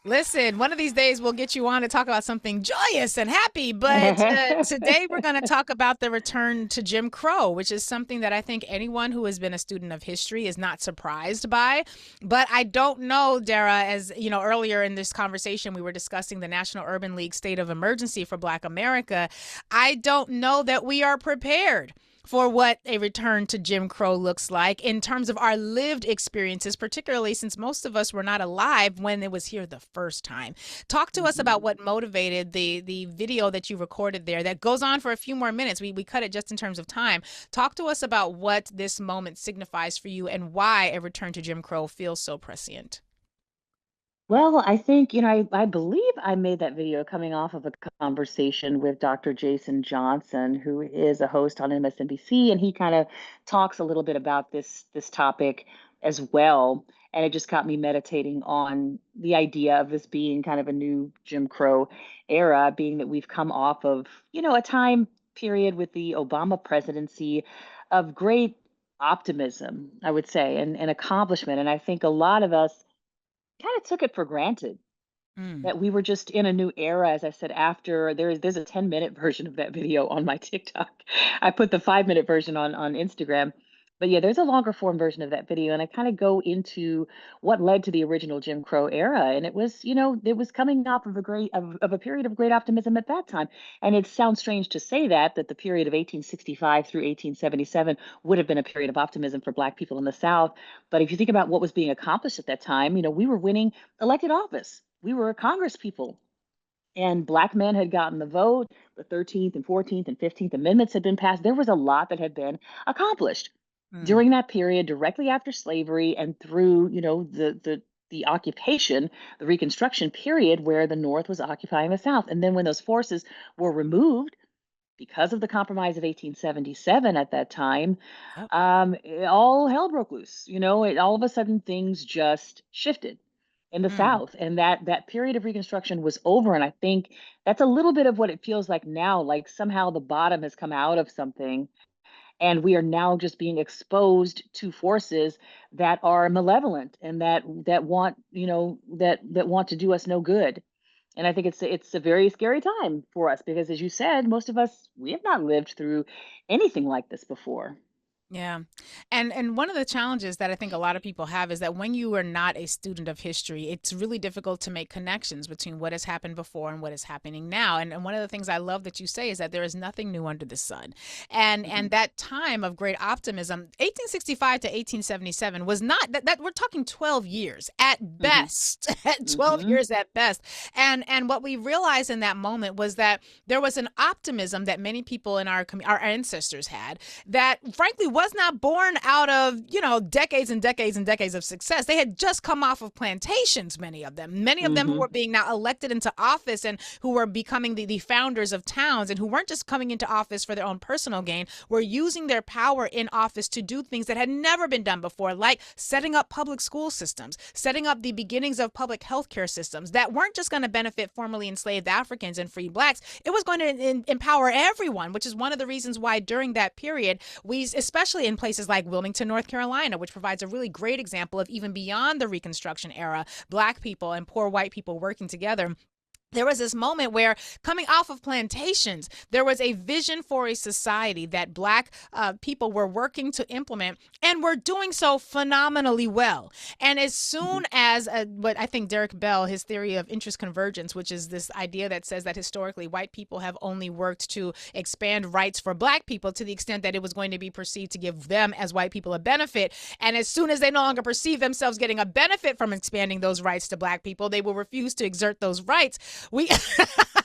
Listen, one of these days we'll get you on to talk about something joyous and happy, but today we're going to talk about the return to Jim Crow, which is something that I think anyone who has been a student of history is not surprised by. But I don't know, Dara, as you know, earlier in this conversation, we were discussing the National Urban League state of emergency for Black America. I don't know that we are prepared for what a return to Jim Crow looks like in terms of our lived experiences, particularly since most of us were not alive when it was here the first time. Talk to us about Mhm. what motivated the video that you recorded there that goes on for a few more minutes. We cut it just in terms of time. Talk to us about what this moment signifies for you and why a return to Jim Crow feels so prescient. Well, I think, I believe I made that video coming off of a conversation with Dr. Jason Johnson, who is a host on MSNBC, and he kind of talks a little bit about this topic as well. And it just got me meditating on the idea of this being kind of a new Jim Crow era, being that we've come off of, a time period with the Obama presidency of great optimism, I would say, and accomplishment. And I think a lot of us kind of took it for granted Mm. that we were just in a new era. As I said, after there's a 10-minute version of that video on my TikTok. I put the 5-minute version on Instagram. But yeah, there's a longer form version of that video, and I kind of go into what led to the original Jim Crow era. And it was, it was coming off of a period of great optimism at that time. And it sounds strange to say that the period of 1865 through 1877 would have been a period of optimism for Black people in the South. But if you think about what was being accomplished at that time, we were winning elected office. We were Congress people, and Black men had gotten the vote. The 13th and 14th and 15th Amendments had been passed. There was a lot that had been accomplished Mm. during that period, directly after slavery and through, the occupation, the Reconstruction period, where the North was occupying the South. And then when those forces were removed because of the Compromise of 1877 at that time, Yep. all hell broke loose. All of a sudden things just shifted in the Mm. South, and that period of Reconstruction was over. And I think that's a little bit of what it feels like now. Like somehow the bottom has come out of something, and we are now just being exposed to forces that are malevolent and that want that want to do us no good. And I think it's a very scary time for us because, as you said, most of us, we have not lived through anything like this before. Yeah. And one of the challenges that I think a lot of people have is that when you are not a student of history, it's really difficult to make connections between what has happened before and what is happening now. And one of the things I love that you say is that there is nothing new under the sun. And Hmm. that time of great optimism, 1865 to 1877 was not that we're talking 12 years at Hmm. best. At 12 Hmm. years at best. And what we realized in that moment was that there was an optimism that many people in our ancestors had that frankly was not born out of, decades and decades and decades of success. They had just come off of plantations, many of them who Hmm. were being now elected into office and who were becoming the founders of towns and who weren't just coming into office for their own personal gain, were using their power in office to do things that had never been done before, like setting up public school systems, setting up the beginnings of public healthcare systems that weren't just going to benefit formerly enslaved Africans and free blacks. It was going to empower everyone, which is one of the reasons why during that period, we, especially in places like Wilmington, North Carolina, which provides a really great example of even beyond the Reconstruction era, Black people and poor white people working together. There was this moment where, coming off of plantations, there was a vision for a society that Black people were working to implement and were doing so phenomenally well. And as Hmm. soon as what I think Derek Bell, his theory of interest convergence, which is this idea that says that historically white people have only worked to expand rights for Black people to the extent that it was going to be perceived to give them as white people a benefit. And as soon as they no longer perceive themselves getting a benefit from expanding those rights to Black people, they will refuse to exert those rights. We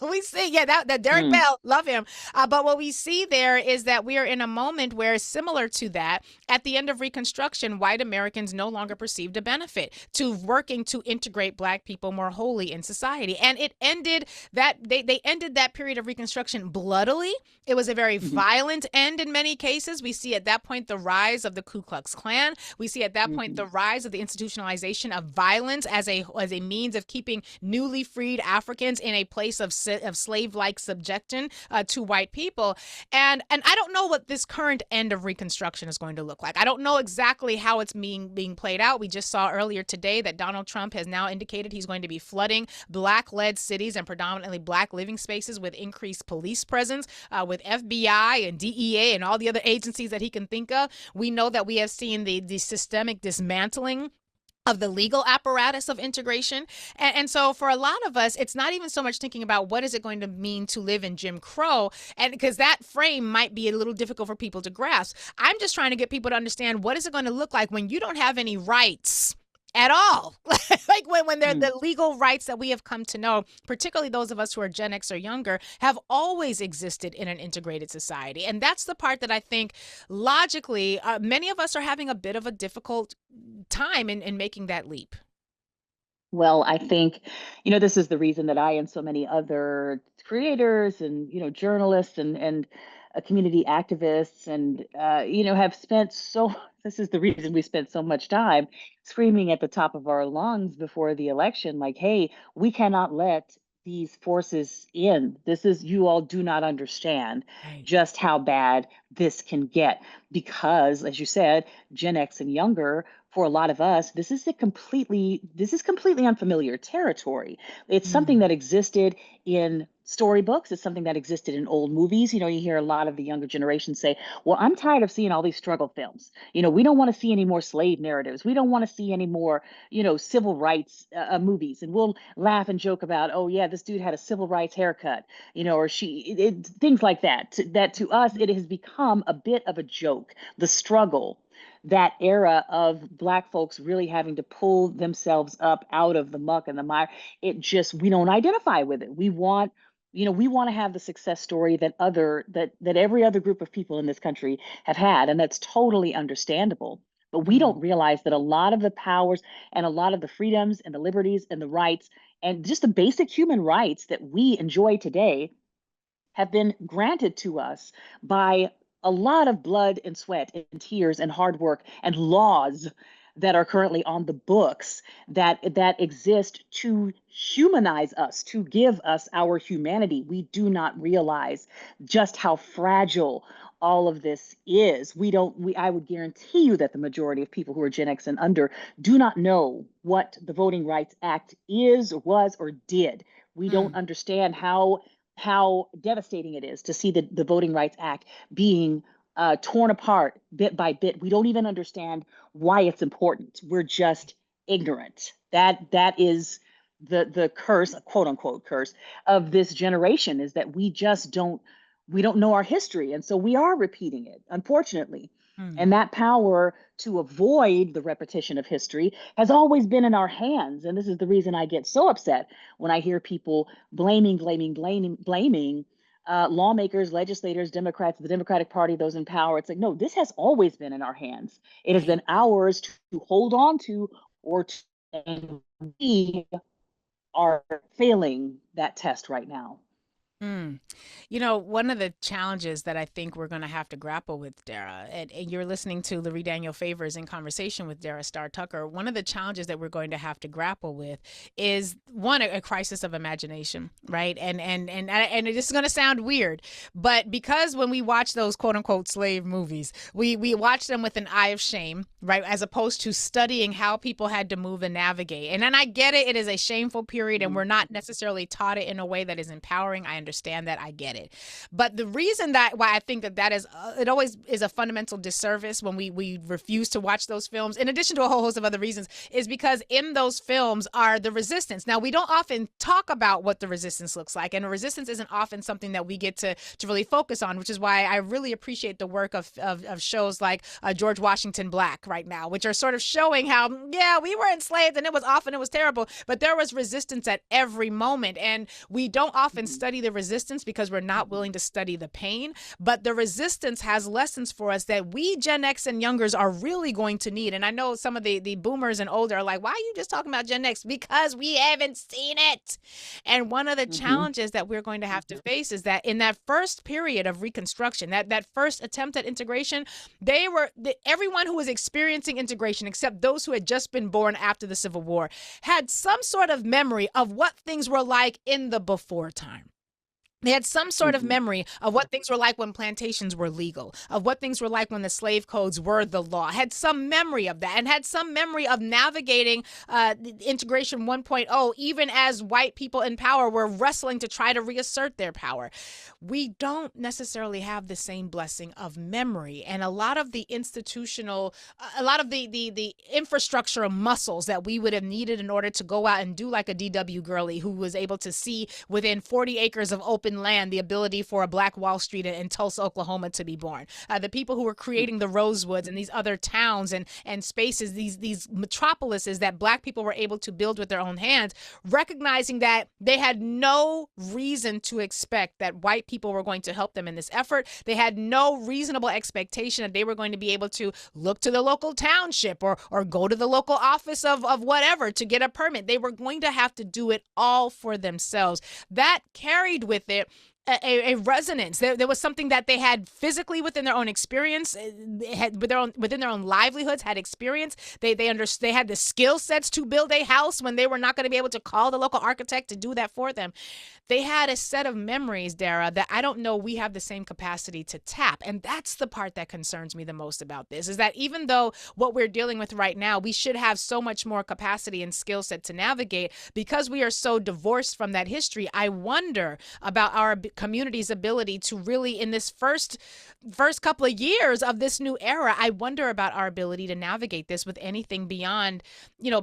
we see, yeah, that Derek Hmm. Bell, love him. But what we see there is that we are in a moment where, similar to that, at the end of Reconstruction, white Americans no longer perceived a benefit to working to integrate Black people more wholly in society, and it ended that they ended that period of Reconstruction bloodily. It was a very Hmm. violent end in many cases. We see at that point the rise of the Ku Klux Klan. We see at that point the Hmm. rise of the institutionalization of violence as a means of keeping newly freed Africans Africans in a place of slave-like subjection to white people. And I don't know what this current end of Reconstruction is going to look like. I don't know exactly how it's being played out. We just saw earlier today that Donald Trump has now indicated he's going to be flooding black-led cities and predominantly black living spaces with increased police presence, with FBI and DEA and all the other agencies that he can think of. We know that we have seen the systemic dismantling of the legal apparatus of integration. And so for a lot of us, it's not even so much thinking about what is it going to mean to live in Jim Crow, and because that frame might be a little difficult for people to grasp. I'm just trying to get people to understand what is it going to look like when you don't have any rights at all. Like when they're the legal rights that we have come to know, particularly those of us who are Gen X or younger, have always existed in an integrated society. And that's the part that I think logically, many of us are having a bit of a difficult time in making that leap. Well, I think, this is the reason that I and so many other creators and, journalists and community activists and, have spent this is the reason we spent so much time screaming at the top of our lungs before the election, like, hey, we cannot let these forces in. You all do not understand Right. just how bad this can get because, as you said, Gen X and younger, for a lot of us, this is completely unfamiliar territory. It's something Mm. that existed in storybooks. It's something that existed in old movies. You hear a lot of the younger generation say, well, I'm tired of seeing all these struggle films. We don't want to see any more slave narratives. We don't want to see any more, civil rights movies. And we'll laugh and joke about, oh yeah, this dude had a civil rights haircut, or things like that. That to us, it has become a bit of a joke. The struggle, that era of Black folks really having to pull themselves up out of the muck and the mire, we don't identify with it. We want to have the success story that every other group of people in this country have had, and that's totally understandable. But we Mm. don't realize that a lot of the powers and a lot of the freedoms and the liberties and the rights and just the basic human rights that we enjoy today have been granted to us by a lot of blood and sweat and tears and hard work and laws that are currently on the books that exist to humanize us, to give us our humanity. We do not realize just how fragile all of this is. I would guarantee you that the majority of people who are Gen X and under do not know what the Voting Rights Act is, was, or did. We don't Mm. understand how devastating it is to see the Voting Rights Act being torn apart bit by bit. We don't even understand why it's important. We're just ignorant. That is the curse, a quote unquote curse, of this generation, is that we don't know our history, and so we are repeating it, unfortunately. Mm. And that power to avoid the repetition of history has always been in our hands. And this is the reason I get so upset when I hear people blaming lawmakers, legislators, Democrats, the Democratic Party, those in power. It's like, no, this has always been in our hands. It has Right. been ours to hold on to, or to, and we are failing that test right now. Mm. One of the challenges that I think we're going to have to grapple with, Dara, and you're listening to Lurie Daniel Favors in conversation with Dara Star Tucker. One of the challenges that we're going to have to grapple with is one, a crisis of imagination, right? And this is going to sound weird, but because when we watch those quote unquote slave movies, we watch them with an eye of shame, right? As opposed to studying how people had to move and navigate. And then I get it; it is a shameful period, and Mhm. we're not necessarily taught it in a way that is empowering. I understand that. I get it. But the reason why I think that is, it always is a fundamental disservice when we refuse to watch those films, in addition to a whole host of other reasons, is because in those films are the resistance. Now, we don't often talk about what the resistance looks like, and the resistance isn't often something that we get to really focus on, which is why I really appreciate the work of shows like George Washington Black right now, which are sort of showing how, yeah, we were enslaved and it was terrible, but there was resistance at every moment. And we don't often Mhm. study the resistance because we're not willing to study the pain, but the resistance has lessons for us that we Gen X and youngers are really going to need. And I know some of the boomers and older are like, why are you just talking about Gen X? Because we haven't seen it. And one of the challenges that we're going to have to face is that in that first period of Reconstruction, that first attempt at integration, everyone who was experiencing integration, except those who had just been born after the Civil War, had some sort of memory of what things were like in the before time. They had some sort of memory of what things were like when plantations were legal, of what things were like when the slave codes were the law, had some memory of that, and had some memory of navigating integration 1.0, even as white people in power were wrestling to try to reassert their power. We don't necessarily have the same blessing of memory, and a lot of the infrastructural muscles that we would have needed in order to go out and do like a D.W. Gurley, who was able to see within 40 acres of open land the ability for a Black Wall Street in Tulsa, Oklahoma to be born. The people who were creating the Rosewoods and these other towns and spaces, these metropolises that Black people were able to build with their own hands, recognizing that they had no reason to expect that white people were going to help them in this effort. They had no reasonable expectation that they were going to be able to look to the local township or go to the local office of whatever to get a permit. They were going to have to do it all for themselves. That carried with it a resonance. There was something that they had physically within their own experience, within their own livelihoods, had experience. They had the skill sets to build a house when they were not going to be able to call the local architect to do that for them. They had a set of memories, Dara, that I don't know we have the same capacity to tap. And that's the part that concerns me the most about this, is that even though what we're dealing with right now, we should have so much more capacity and skill set to navigate, because we are so divorced from that history. I wonder about our community's ability to really, in this first couple of years of this new era, I wonder about our ability to navigate this with anything beyond,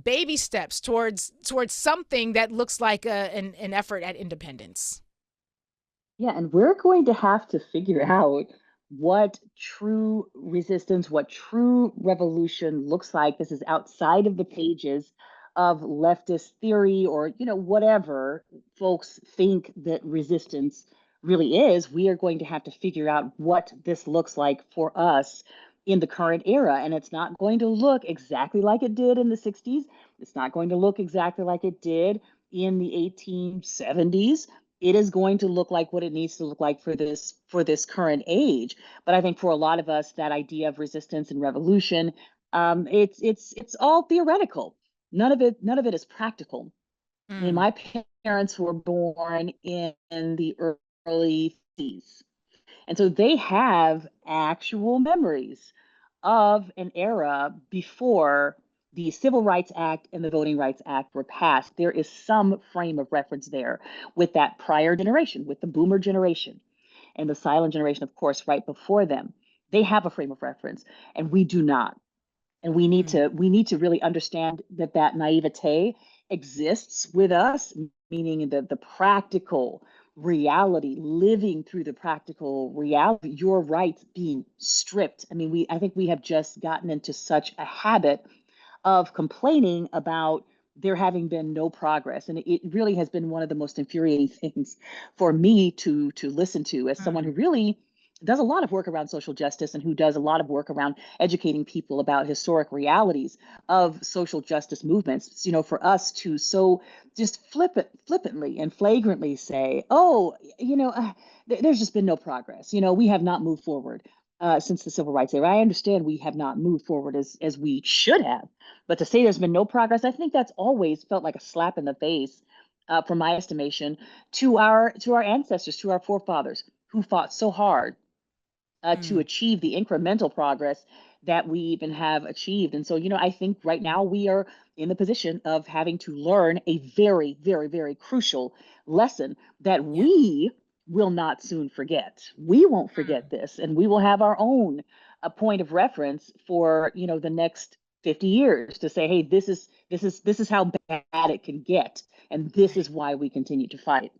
baby steps towards something that looks like an effort at independence. Yeah, and we're going to have to figure out what true resistance, what true revolution looks like. This is outside of the pages of leftist theory or, whatever folks think that resistance really is. We are going to have to figure out what this looks like for us in the current era. And it's not going to look exactly like it did in the 60s. It's not going to look exactly like it did in the 1870s. It is going to look like what it needs to look like for this current age. But I think for a lot of us, that idea of resistance and revolution, it's all theoretical. None of it is practical. I mean, my parents were born in the early 50s, and so they have actual memories of an era before the Civil Rights Act and the Voting Rights Act were passed. There is some frame of reference there with that prior generation, with the boomer generation and the silent generation, of course, right before them. They have a frame of reference, and we do not. And we need to really understand that naivete exists with us, meaning the practical reality, living through the practical reality, your rights being stripped. I mean, I think we have just gotten into such a habit of complaining about there having been no progress. And it really has been one of the most infuriating things for me to listen to, as someone who really does a lot of work around social justice and who does a lot of work around educating people about historic realities of social justice movements. For us to so just flippantly and flagrantly say, oh, there's just been no progress. We have not moved forward since the civil rights era. I understand we have not moved forward as we should have, but to say there's been no progress, I think that's always felt like a slap in the face, from my estimation, to our ancestors, to our forefathers who fought so hard to achieve the incremental progress that we even have achieved. And so, I think right now we are in the position of having to learn a very, very, very crucial lesson that we will not soon forget. We won't forget this, and we will have our own point of reference for, the next 50 years to say, hey, this is how bad it can get, and this is why we continue to fight.